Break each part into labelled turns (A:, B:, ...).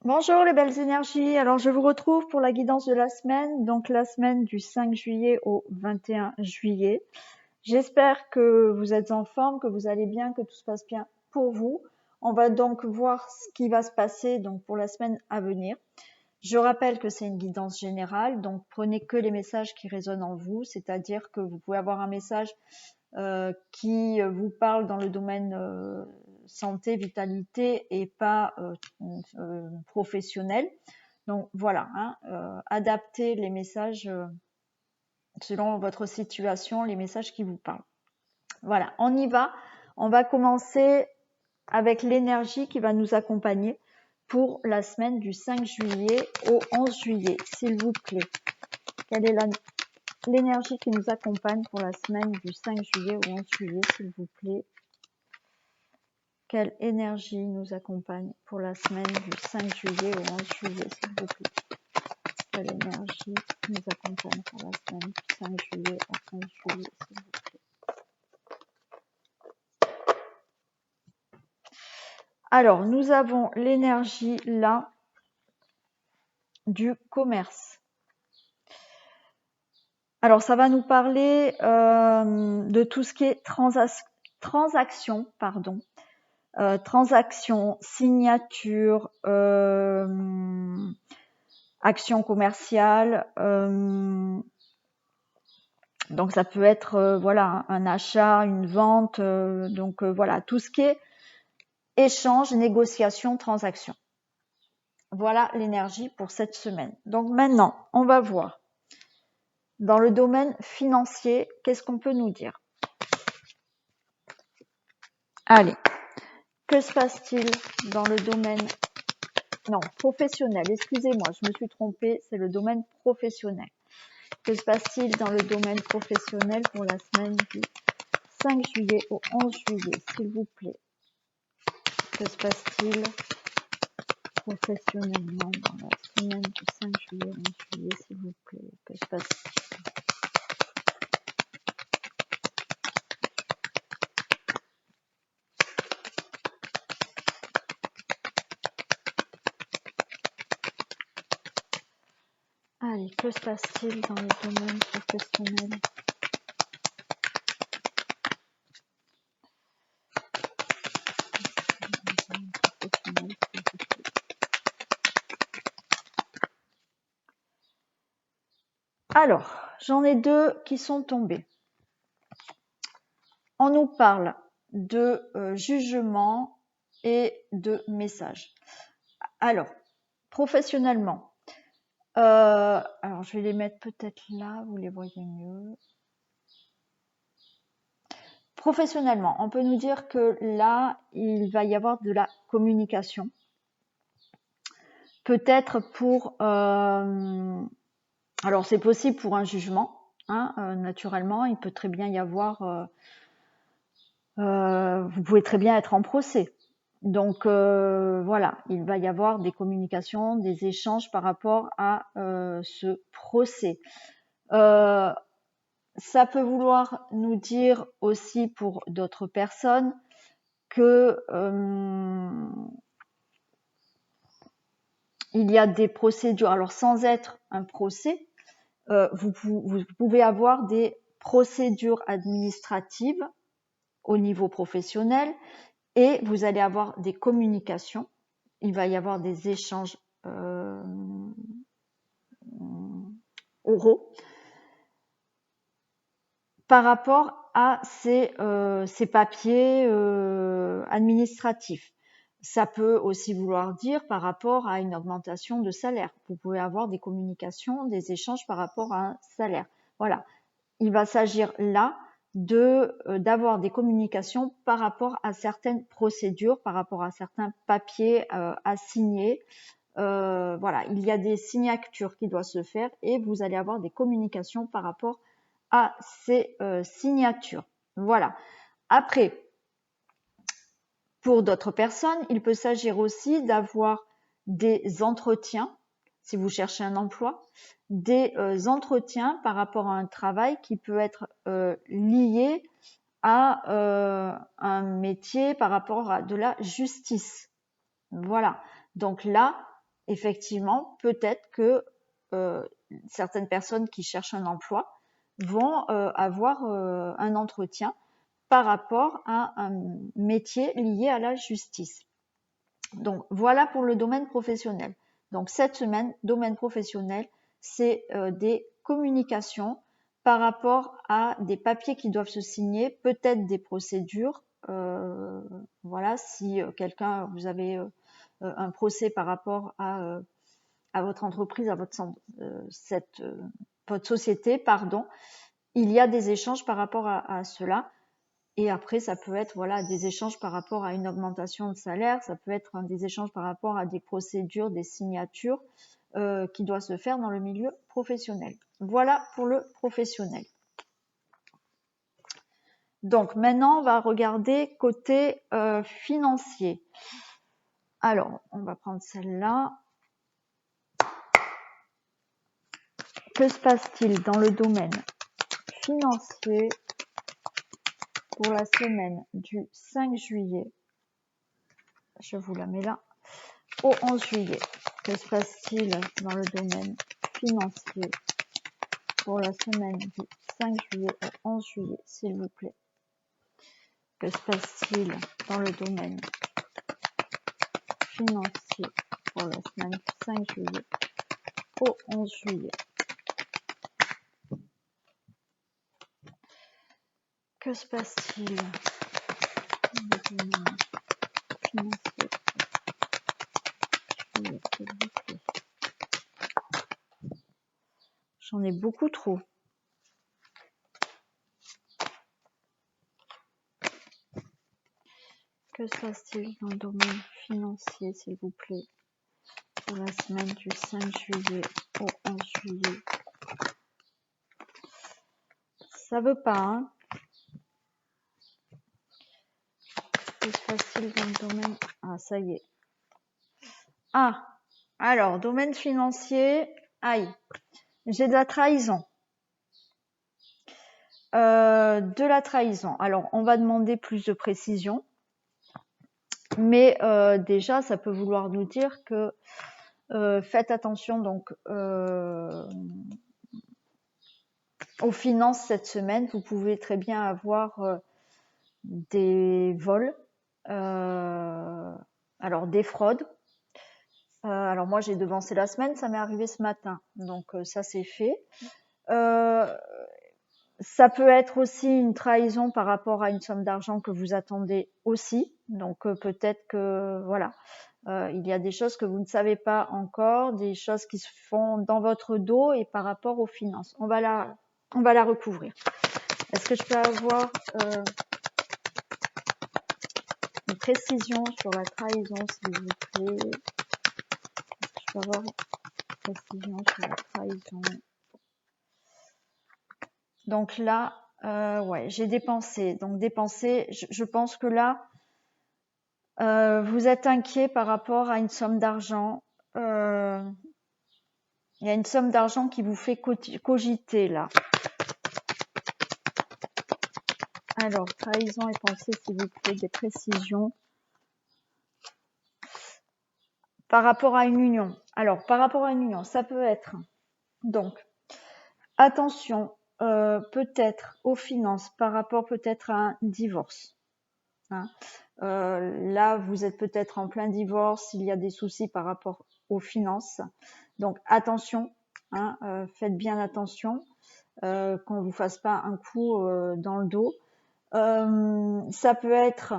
A: Bonjour les belles énergies, alors je vous retrouve pour la guidance de la semaine, donc la semaine du 5 juillet au 21 juillet. J'espère que vous êtes en forme, que vous allez bien, que tout se passe bien pour vous. On va donc voir ce qui va se passer donc pour la semaine à venir. Je rappelle que c'est une guidance générale, donc prenez que les messages qui résonnent en vous, c'est-à-dire que vous pouvez avoir un message qui vous parle dans le domaine santé, vitalité et pas professionnel. Donc voilà, adaptez les messages selon votre situation, les messages qui vous parlent. Voilà, on y va. On va commencer avec l'énergie qui va nous accompagner pour la semaine du 5 juillet au 11 juillet, s'il vous plaît. Quelle est l'énergie qui nous accompagne pour la semaine du 5 juillet au 11 juillet, s'il vous plaît? Quelle énergie nous accompagne pour la semaine du 5 juillet au 11 juillet, s'il vous plaît? Quelle énergie nous accompagne pour la semaine du 5 juillet au 11 juillet, s'il vous plaît? Alors, nous avons l'énergie là du commerce. Alors, ça va nous parler de tout ce qui est transaction, signature, action commerciale. Donc ça peut être voilà un achat, une vente, voilà tout ce qui est échange, négociation, transaction. Voilà l'énergie pour cette semaine. Donc maintenant, on va voir dans le domaine financier, qu'est-ce qu'on peut nous dire? Allez, que se passe-t-il dans le domaine professionnel? Excusez-moi, je me suis trompée, c'est le domaine professionnel. Que se passe-t-il dans le domaine professionnel pour la semaine du 5 juillet au 11 juillet, s'il vous plaît? Que se passe-t-il professionnellement dans la semaine du 5 juillet au 11 juillet, s'il vous plaît? Que se passe-t-il? Allez, que se passe-t-il dans le domaine professionnel? Alors, j'en ai deux qui sont tombés. On nous parle de jugement et de message. Alors, professionnellement, alors je vais les mettre peut-être là, vous les voyez mieux. Professionnellement, on peut nous dire que là, il va y avoir de la communication. Peut-être pour... alors, c'est possible pour un jugement, naturellement. Il peut très bien y avoir... vous pouvez très bien être en procès. Donc, voilà, il va y avoir des communications, des échanges par rapport à ce procès. Ça peut vouloir nous dire aussi pour d'autres personnes que il y a des procédures. Alors sans être un procès, vous pouvez avoir des procédures administratives au niveau professionnel et vous allez avoir des communications. Il va y avoir des échanges oraux par rapport à ces papiers administratifs. Ça peut aussi vouloir dire par rapport à une augmentation de salaire. Vous pouvez avoir des communications, des échanges par rapport à un salaire. Voilà. Il va s'agir là d'avoir des communications par rapport à certaines procédures, par rapport à certains papiers à signer. Voilà, il y a des signatures qui doivent se faire et vous allez avoir des communications par rapport à ces signatures. Voilà. Après, pour d'autres personnes, il peut s'agir aussi d'avoir des entretiens, si vous cherchez un emploi, des entretiens par rapport à un travail qui peut être lié à un métier par rapport à de la justice. Voilà. Donc là, effectivement, peut-être que certaines personnes qui cherchent un emploi vont avoir un entretien par rapport à un métier lié à la justice. Donc voilà pour le domaine professionnel. Donc cette semaine, domaine professionnel, c'est des communications par rapport à des papiers qui doivent se signer, peut-être des procédures. Voilà, si vous avez un procès par rapport à votre entreprise, à votre société, pardon, il y a des échanges par rapport à cela. Et après, ça peut être voilà des échanges par rapport à une augmentation de salaire, ça peut être des échanges par rapport à des procédures, des signatures qui doivent se faire dans le milieu professionnel. Voilà pour le professionnel. Donc maintenant, on va regarder côté financier. Alors, on va prendre celle-là. Que se passe-t-il dans le domaine financier pour la semaine du 5 juillet? Je vous la mets là. Au 11 juillet. Que se passe-t-il dans le domaine financier pour la semaine du 5 juillet au 11 juillet, s'il vous plaît? Que se passe-t-il dans le domaine financier pour la semaine du 5 juillet au 11 juillet? Que se passe-t-il dans le domaine financier? J'en ai beaucoup trop. Que se passe-t-il dans le domaine financier, s'il vous plaît, pour la semaine du 5 juillet au 11 juillet? Ça veut pas, hein? Que se passe-t-il dans le domaine... Ah, ça y est. Ah, alors, domaine financier, aïe, j'ai de la trahison. De la trahison. Alors, on va demander plus de précision. Mais déjà, ça peut vouloir nous dire que faites attention donc aux finances cette semaine. Vous pouvez très bien avoir des vols, alors des fraudes. Alors moi, j'ai devancé la semaine, ça m'est arrivé ce matin. Donc ça, c'est fait. Ça peut être aussi une trahison par rapport à une somme d'argent que vous attendez aussi. Donc peut-être que voilà, il y a des choses que vous ne savez pas encore, des choses qui se font dans votre dos et par rapport aux finances. On va la recouvrir. Est-ce que je peux avoir une précision sur la trahison, s'il vous plaît? Est-ce que je peux avoir une précision sur la trahison? Donc là, ouais, j'ai dépensé. Donc dépenser, je pense que là, vous êtes inquiet par rapport à une somme d'argent. Il y a une somme d'argent qui vous fait cogiter là. Alors, trahison et pensée, s'il vous plaît, des précisions. Par rapport à une union. Alors, par rapport à une union, ça peut être. Donc, attention, peut-être aux finances, par rapport peut-être à un divorce. Hein. Là, vous êtes peut-être en plein divorce, il y a des soucis par rapport aux finances. Donc, attention, hein, faites bien attention qu'on vous fasse pas un coup dans le dos. Ça peut être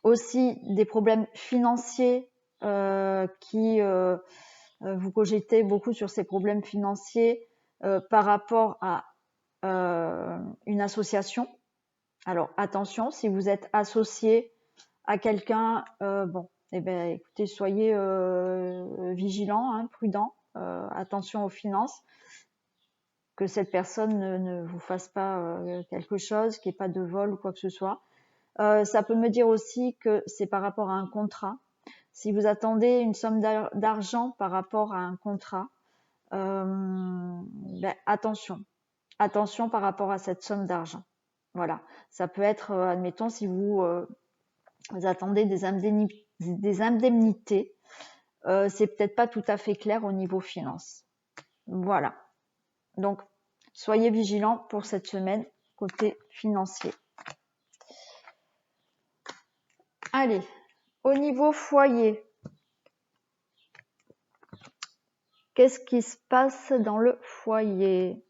A: aussi des problèmes financiers qui vous cogitez beaucoup sur ces problèmes financiers par rapport à une association. Alors attention, si vous êtes associé à quelqu'un, bon, eh ben écoutez, soyez vigilant, hein, prudent, attention aux finances, que cette personne ne vous fasse pas quelque chose, qu'il n'y ait pas de vol ou quoi que ce soit. Ça peut me dire aussi que c'est par rapport à un contrat. Si vous attendez une somme d'argent par rapport à un contrat, ben, attention par rapport à cette somme d'argent. Voilà, ça peut être, admettons, si vous attendez des indemnités c'est peut-être pas tout à fait clair au niveau finance. Voilà. Donc, soyez vigilants pour cette semaine côté financier. Allez, au niveau foyer, qu'est-ce qui se passe dans le foyer?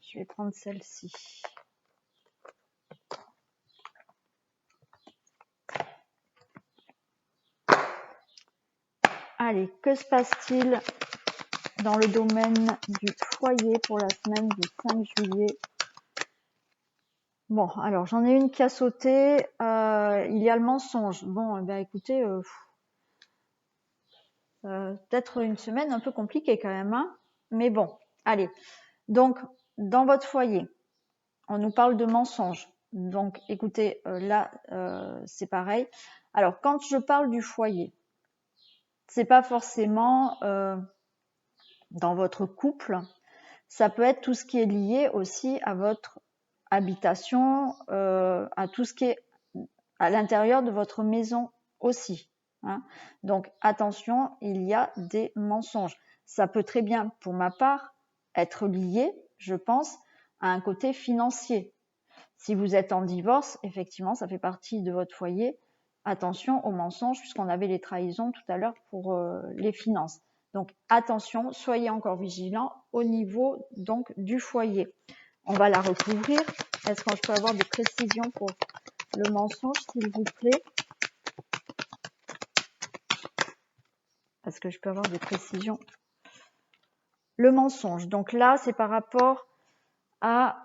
A: Je vais prendre celle-ci. Allez, que se passe-t-il dans le domaine du foyer pour la semaine du 5 juillet? Bon, alors j'en ai une qui a sauté. Il y a le mensonge. Bon, eh bien, écoutez, peut-être une semaine un peu compliquée quand même, hein, mais bon, allez. Donc, dans votre foyer, on nous parle de mensonge. Donc, écoutez, là, c'est pareil. Alors, quand je parle du foyer, c'est pas forcément dans votre couple. Ça peut être tout ce qui est lié aussi à votre habitation, à tout ce qui est à l'intérieur de votre maison aussi. Hein. Donc, attention, il y a des mensonges. Ça peut très bien, pour ma part, être lié, je pense, à un côté financier. Si vous êtes en divorce, effectivement, ça fait partie de votre foyer. Attention aux mensonges, puisqu'on avait les trahisons tout à l'heure pour les finances. Donc, attention, soyez encore vigilants au niveau donc du foyer. On va la recouvrir. Est-ce que je peux avoir des précisions pour le mensonge, s'il vous plaît? Est-ce que je peux avoir des précisions? Le mensonge. Donc là, c'est par rapport à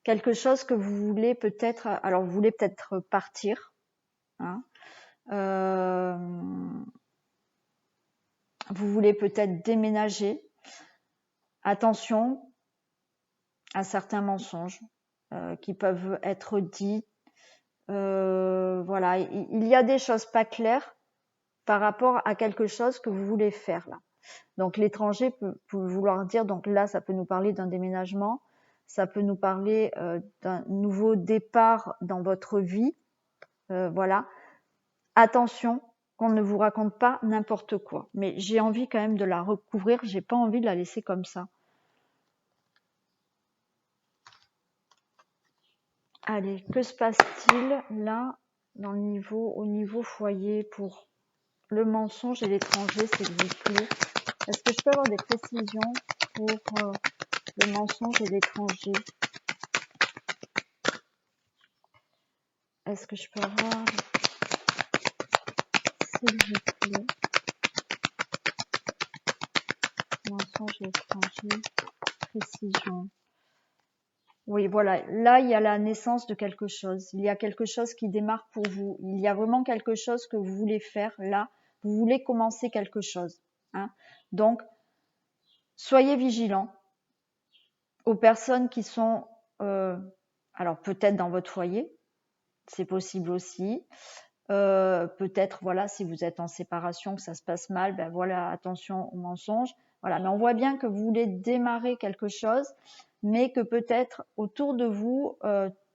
A: quelque chose que vous voulez peut-être. Alors, vous voulez peut-être partir. Hein, vous voulez peut-être déménager. Attention à certains mensonges qui peuvent être dits. Voilà, il y a des choses pas claires par rapport à quelque chose que vous voulez faire là. Donc l'étranger peut vouloir dire, donc là ça peut nous parler d'un déménagement, ça peut nous parler d'un nouveau départ dans votre vie. Voilà, attention qu'on ne vous raconte pas n'importe quoi. Mais j'ai envie quand même de la recouvrir, j'ai pas envie de la laisser comme ça. Allez, que se passe-t-il là au niveau foyer pour le mensonge et l'étranger, s'il vous plaît? Est-ce que je peux avoir des précisions pour le mensonge et l'étranger? Est-ce que je peux avoir, s'il vous plaît, mensonge et étranger, précision? Oui, voilà. Là, il y a la naissance de quelque chose. Il y a quelque chose qui démarre pour vous. Il y a vraiment quelque chose que vous voulez faire. Là, vous voulez commencer quelque chose. Hein. Donc, soyez vigilants aux personnes qui sont, alors peut-être dans votre foyer, c'est possible aussi. Peut-être, voilà, si vous êtes en séparation, que ça se passe mal, ben voilà, attention aux mensonges. Voilà, mais on voit bien que vous voulez démarrer quelque chose, mais que peut-être autour de vous,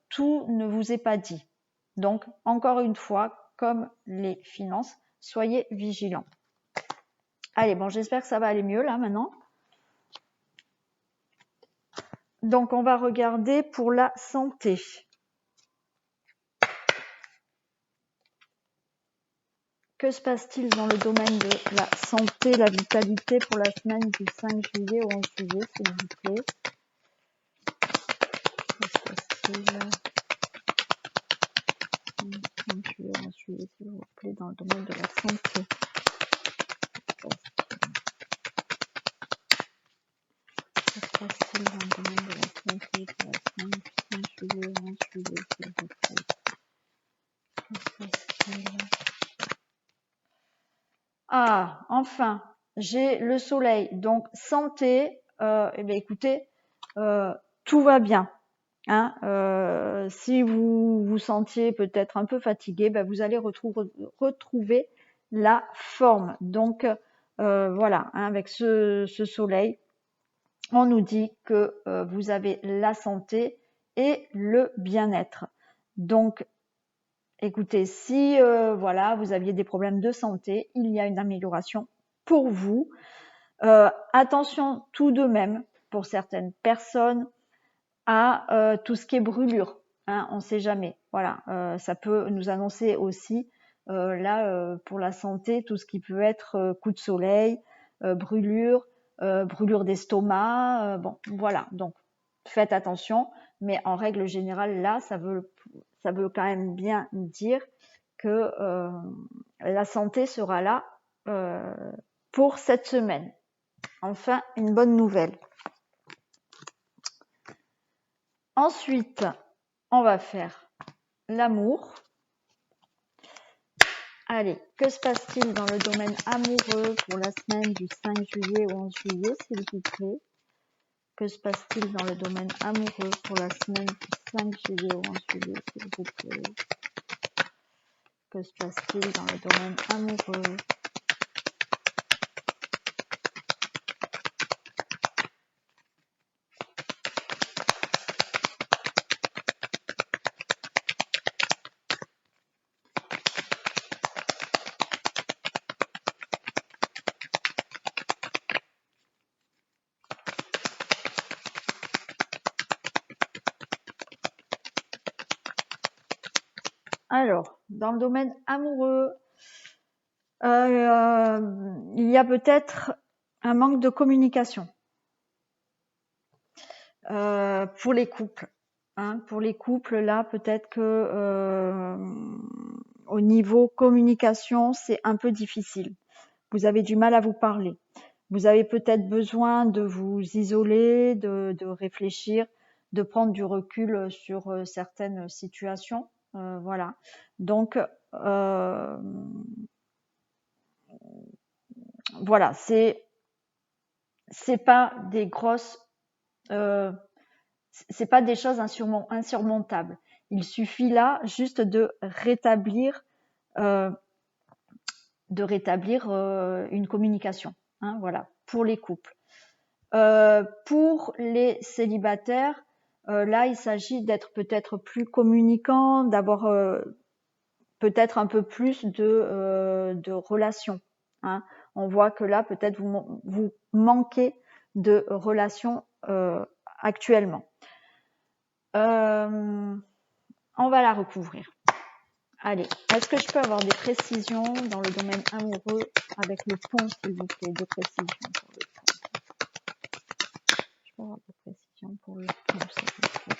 A: tout ne vous est pas dit. Donc, encore une fois, comme les finances, soyez vigilants. Allez, bon, j'espère que ça va aller mieux là maintenant. Donc, on va regarder pour la santé. Que se passe-t-il dans le domaine de la santé, la vitalité pour la semaine du 5 juillet au 11 juillet, s'il vous plaît? Que se passe-t-il 5 juillet au 11 juillet, s'il vous plaît, dans le domaine de la santé? Que se passe-t-il dans le domaine de la santé pour la semaine du 5 juillet au 11 juillet, s'il vous plaît? Que se passe-t-il? Ah, enfin, j'ai le soleil. Donc, santé, eh bien, écoutez, tout va bien. Hein, si vous vous sentiez peut-être un peu fatigué, ben vous allez retrouver la forme. Donc, voilà, hein, avec ce soleil, on nous dit que vous avez la santé et le bien-être. Donc, écoutez, si voilà, vous aviez des problèmes de santé, il y a une amélioration pour vous. Attention tout de même pour certaines personnes à tout ce qui est brûlure. Hein, on ne sait jamais. Voilà, ça peut nous annoncer aussi là pour la santé tout ce qui peut être coup de soleil, brûlure, brûlure d'estomac. Bon, voilà. Donc faites attention, mais en règle générale là, ça veut quand même bien dire que la santé sera là pour cette semaine. Enfin, une bonne nouvelle. Ensuite, on va faire l'amour. Allez, que se passe-t-il dans le domaine amoureux pour la semaine du 5 juillet au 11 juillet, s'il vous plaît? Que se passe-t-il dans le domaine amoureux pour la semaine du 5 juillet au 11 juillet, s'il vous plaît? Que se passe-t-il dans le domaine amoureux? Alors, dans le domaine amoureux, il y a peut-être un manque de communication pour les couples. Hein, pour les couples, là, peut-être que au niveau communication, c'est un peu difficile. Vous avez du mal à vous parler. Vous avez peut-être besoin de vous isoler, de réfléchir, de prendre du recul sur certaines situations. Voilà. Donc, voilà, c'est pas des grosses, c'est pas des choses insurmontables. Il suffit là juste de rétablir une communication. Hein, voilà, pour les couples. Pour les célibataires, là, il s'agit d'être peut-être plus communicant, d'avoir peut-être un peu plus de relations. Hein. On voit que là, peut-être vous manquez de relations actuellement. On va la recouvrir. Allez, est-ce que je peux avoir des précisions dans le domaine amoureux avec le pont, s'il vous plaît, des précisions pour le pont. Je peux avoir des précisions pour le pont, s'il vous plaît.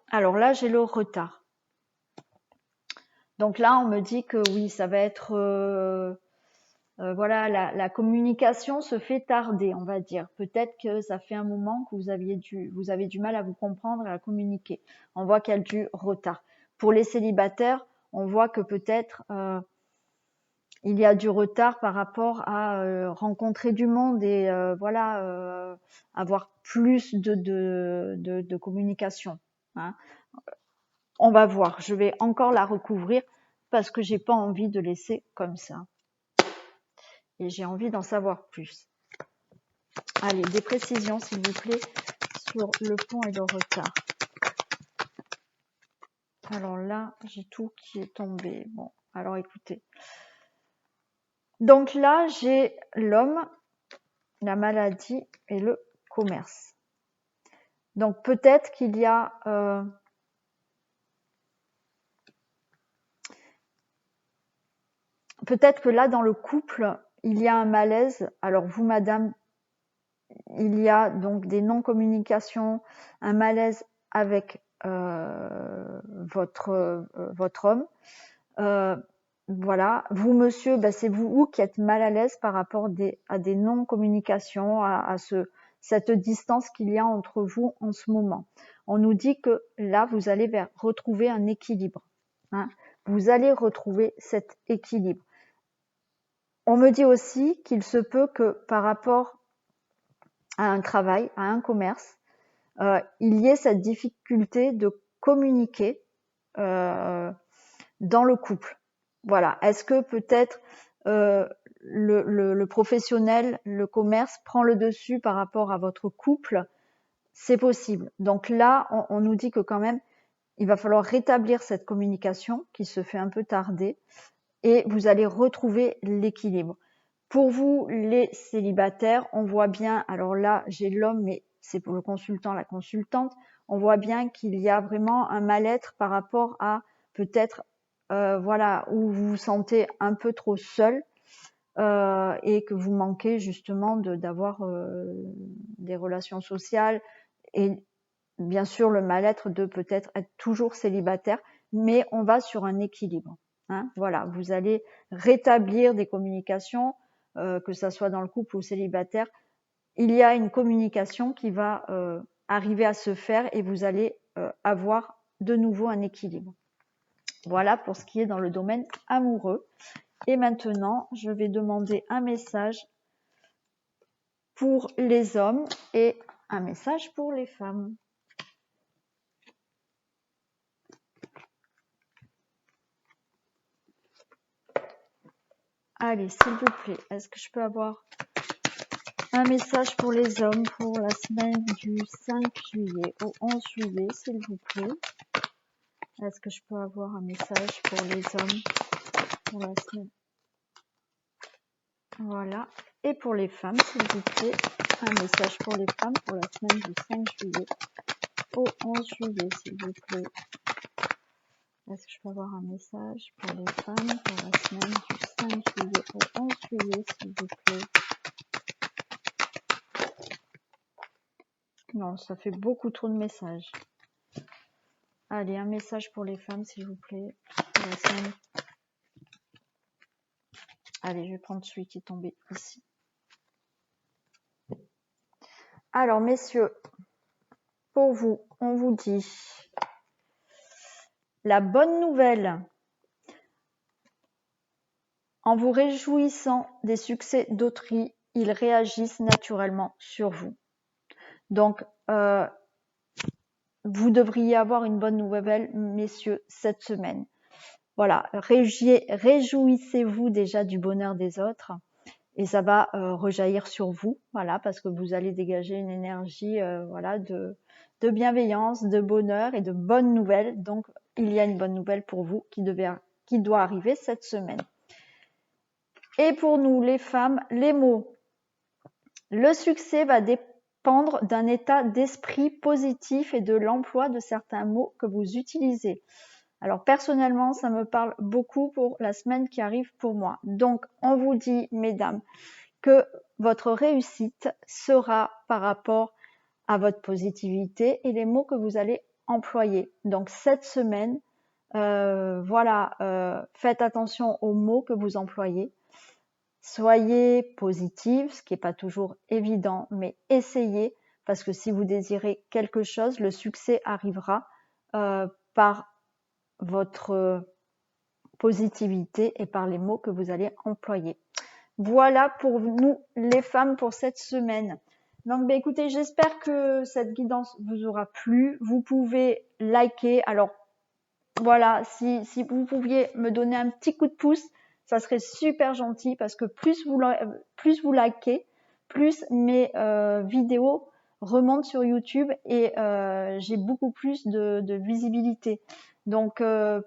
A: Alors là, j'ai le retard. Donc là, on me dit que oui, ça va être voilà, la communication se fait tarder, on va dire. Peut-être que ça fait un moment que vous avez du mal à vous comprendre et à communiquer. On voit qu'il y a du retard. Pour les célibataires, on voit que peut-être il y a du retard par rapport à rencontrer du monde et voilà, avoir plus de communication. Hein. On va voir. Je vais encore la recouvrir parce que j'ai pas envie de laisser comme ça. Et j'ai envie d'en savoir plus. Allez, des précisions, s'il vous plaît, sur le pont et le retard. Alors là, j'ai tout qui est tombé. Bon, alors écoutez. Donc là, j'ai l'homme, la maladie et le commerce. Donc peut-être qu'il y a peut-être que là, dans le couple, il y a un malaise. Alors vous, madame, il y a donc des non-communications, un malaise avec votre homme. Voilà. Vous, monsieur, ben, c'est vous qui êtes mal à l'aise par rapport à des non-communications, à cette distance qu'il y a entre vous en ce moment. On nous dit que là, vous allez retrouver un équilibre. Hein. Vous allez retrouver cet équilibre. On me dit aussi qu'il se peut que par rapport à un travail, à un commerce, il y ait cette difficulté de communiquer dans le couple. Voilà. Est-ce que peut-être le professionnel, le commerce prend le dessus par rapport à votre couple, c'est possible. Donc là, on nous dit que quand même, il va falloir rétablir cette communication qui se fait un peu tarder et vous allez retrouver l'équilibre. Pour vous, les célibataires, on voit bien, alors là, j'ai l'homme, mais c'est pour le consultant, la consultante, on voit bien qu'il y a vraiment un mal-être par rapport à peut-être, voilà, où vous vous sentez un peu trop seul et que vous manquez justement d'avoir des relations sociales et bien sûr le mal-être de peut-être être toujours célibataire, mais on va sur un équilibre. Hein, voilà, vous allez rétablir des communications, que ça soit dans le couple ou célibataire. Il y a une communication qui va arriver à se faire et vous allez avoir de nouveau un équilibre. Voilà pour ce qui est dans le domaine amoureux. Et maintenant, je vais demander un message pour les hommes et un message pour les femmes. Allez, s'il vous plaît, est-ce que je peux avoir un message pour les hommes pour la semaine du 5 juillet au 11 juillet, s'il vous plaît? Est-ce que je peux avoir un message pour les hommes pour la semaine? Voilà. Et pour les femmes, s'il vous plaît, un message pour les femmes pour la semaine du 5 juillet au 11 juillet, s'il vous plaît. Est-ce que je peux avoir un message pour les femmes pour la semaine du 5 juillet au 11 juillet, s'il vous plaît? Non, ça fait beaucoup trop de messages. Allez, un message pour les femmes, s'il vous plaît. Pour la semaine. Allez, je vais prendre celui qui est tombé ici. Alors, messieurs, pour vous, on vous dit la bonne nouvelle. En vous réjouissant des succès d'autrui, ils réagissent naturellement sur vous. Donc, vous devriez avoir une bonne nouvelle, messieurs, cette semaine. Voilà, réjouissez-vous déjà du bonheur des autres et ça va rejaillir sur vous, voilà, parce que vous allez dégager une énergie, voilà, de bienveillance, de bonheur et de bonnes nouvelles. Donc, il y a une bonne nouvelle pour vous qui doit arriver cette semaine. Et pour nous, les femmes, les mots. Le succès va dépendre d'un état d'esprit positif et de l'emploi de certains mots que vous utilisez. Alors personnellement, ça me parle beaucoup pour la semaine qui arrive pour moi. Donc, on vous dit, mesdames, que votre réussite sera par rapport à votre positivité et les mots que vous allez employer. Donc, cette semaine, voilà, faites attention aux mots que vous employez. Soyez positive, ce qui n'est pas toujours évident, mais essayez, parce que si vous désirez quelque chose, le succès arrivera par votre positivité et par les mots que vous allez employer. Voilà pour nous les femmes pour cette semaine. Donc écoutez, j'espère que cette guidance vous aura plu. Vous pouvez liker. Alors voilà, si vous pouviez me donner un petit coup de pouce, ça serait super gentil parce que plus vous likez, plus mes vidéos remontent sur YouTube et j'ai beaucoup plus de visibilité. Donc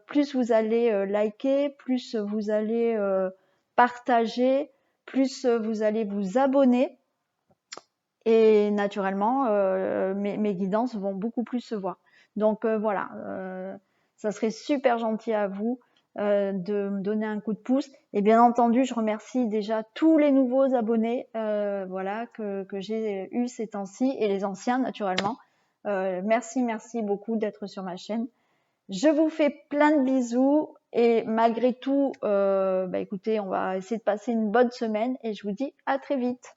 A: plus vous allez liker, plus vous allez partager, plus vous allez vous abonner et naturellement mes guidances vont beaucoup plus se voir. Donc voilà, ça serait super gentil à vous de me donner un coup de pouce. Et bien entendu, je remercie déjà tous les nouveaux abonnés voilà, que j'ai eu ces temps-ci et les anciens naturellement. Merci beaucoup d'être sur ma chaîne. Je vous fais plein de bisous et malgré tout, écoutez, on va essayer de passer une bonne semaine et je vous dis à très vite.